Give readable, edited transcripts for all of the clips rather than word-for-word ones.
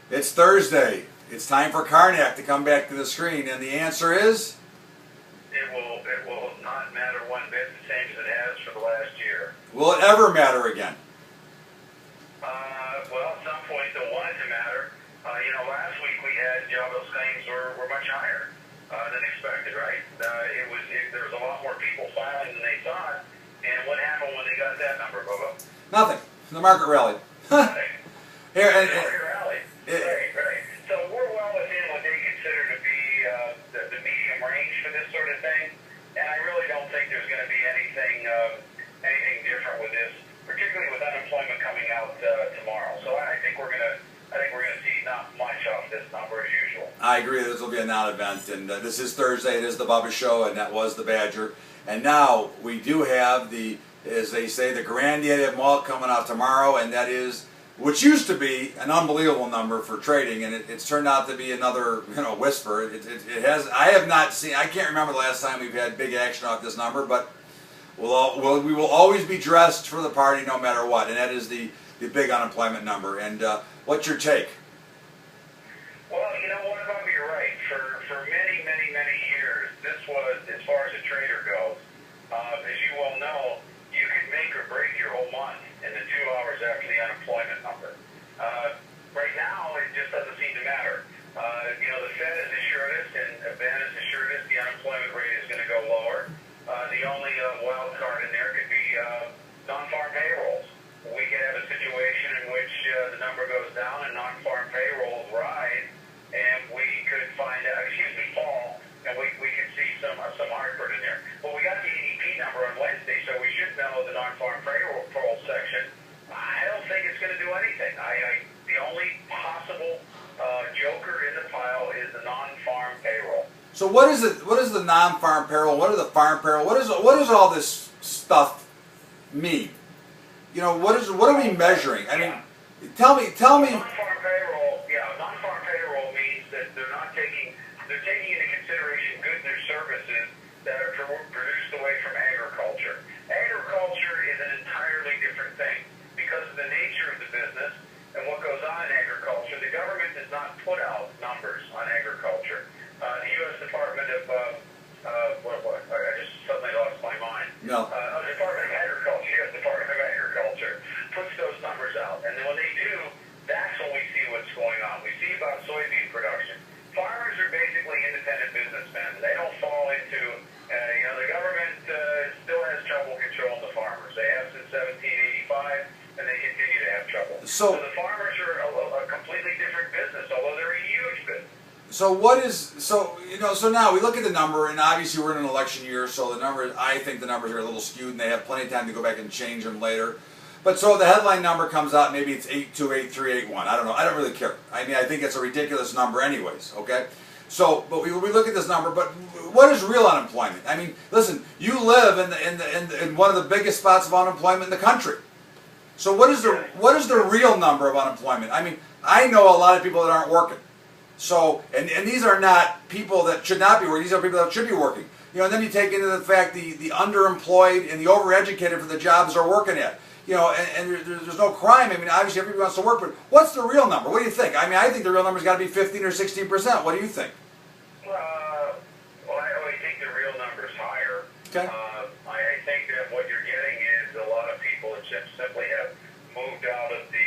It's Thursday. It's time for Karnak to come back to the screen, and the answer is? It will not matter one bit the same as it has for the last year. Will it ever matter again? Well, at some point they'll want it to matter. Last week we had jobless claims were much higher than expected, right? There was a lot more people filing than they thought. And what happened when they got that number, Bubba? Nothing. The market rallied. Nothing. Here, The market rallied. Right. So we're well within what they consider to be the medium range for this sort of thing. And I really don't think there's going to be anything different with this, particularly with unemployment coming out tomorrow. So I think we're going to see not much off this number as usual. I agree. This will be a non-event, and this is Thursday. It is the Bubba Show, and that was the Badger. And now we do have the, as they say, the granddaddy of malt coming out tomorrow, and that is, which used to be an unbelievable number for trading, and it's turned out to be another, whisper. It has. I have not seen. I can't remember the last time we've had big action off this number, but we will always be dressed for the party no matter what, and that is the big unemployment number. And what's your take? Well, you know what, Bobby, you're right. For many, many, many years, this was, as far as a trader goes, as you well know, you could make or break your whole month in the 2 hours after the unemployment number. Right now, it just doesn't seem to matter. The Fed has assured us, and Ben has assured us the unemployment rate is going to go lower. The only wild card in there could be non-farm payrolls. We could have a situation in which the number goes down and non-farm payrolls rise, and we could fall, and we could see some heartburn in there. But we got the ADP number on Wednesday, so we should know the non-farm payroll section. I don't think it's going to do anything. The only possible joker in the pile is the non-farm payroll. So what is it? What is the non-farm payroll? What are the farm payroll? What does all this stuff mean? What are we measuring? I mean, tell me. Non-farm payroll means that they're taking into consideration goods or services that are produced away from agriculture. Agriculture is an entirely different thing because of the nature of the business and what goes on in agriculture. The government does not put out numbers on agriculture. The U.S. Department of I just suddenly lost my mind. No. Department of Agriculture, U.S. Department of Agriculture puts those numbers out, and then when they do, that's when we see what's going on. We see about soybean production. Farmers are basically independent businessmen. They don't fall into, the government still has trouble controlling the farmers. They have since 1785, and they continue to have trouble. So the farmers are a completely different business, although they're a huge business. So so now we look at the number, and obviously we're in an election year, so I think the numbers are a little skewed, and they have plenty of time to go back and change them later. But so the headline number comes out, maybe it's 82, 83, 81. I don't know. I don't really care. I mean, I think it's a ridiculous number anyways, okay? So, but we look at this number, but what is real unemployment? I mean, listen, you live in one of the biggest spots of unemployment in the country. So what is the real number of unemployment? I mean, I know a lot of people that aren't working. So, and these are not people that should not be working. These are people that should be working. And then you take into the fact the underemployed and the overeducated for the jobs they're working at. And there's no crime. I mean, obviously everybody wants to work, but what's the real number? What do you think? I mean, I think the real number's got to be 15 or 16%. What do you think? Well, I think the real number's higher. Okay. I think that what you're getting is a lot of people that just simply have moved out of the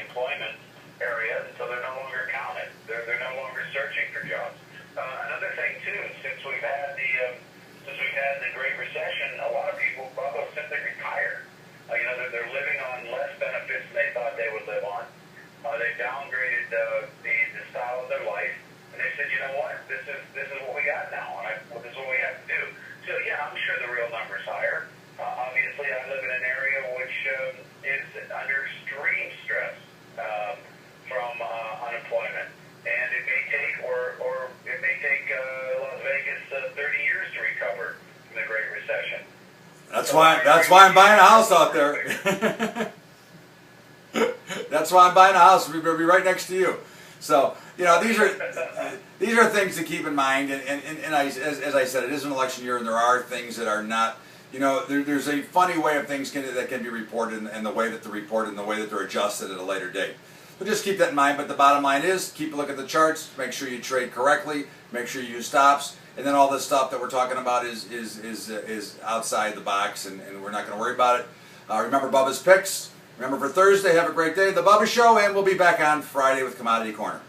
employment area, and so they're no longer counted. They're no longer searching for jobs. Another thing too, since we've had the Great Recession, a lot of people, Bubba, simply retired. They're living on less benefits than they thought they would live on. They downgraded the style of their life, and they said, you know what, this is what we got now, and this is what we have to do. So yeah, I'm sure the real number's higher. Obviously, I live in an area which is under extreme stress from unemployment, and it may take Las Vegas 30 years to recover from the Great Recession. That's why I'm buying a house out there. That's why I'm buying a house. We're going to be right next to you. So these are things to keep in mind. And as I said, it is an election year, and there are things that are not. There's a funny way of things that can be reported, and the way that they're reported, and the way that they're adjusted at a later date. But just keep that in mind. But the bottom line is, keep a look at the charts. Make sure you trade correctly. Make sure you use stops. And then all this stuff that we're talking about is outside the box, and we're not going to worry about it. Remember Bubba's picks. Remember for Thursday, have a great day. The Bubba Show, and we'll be back on Friday with Commodity Corner.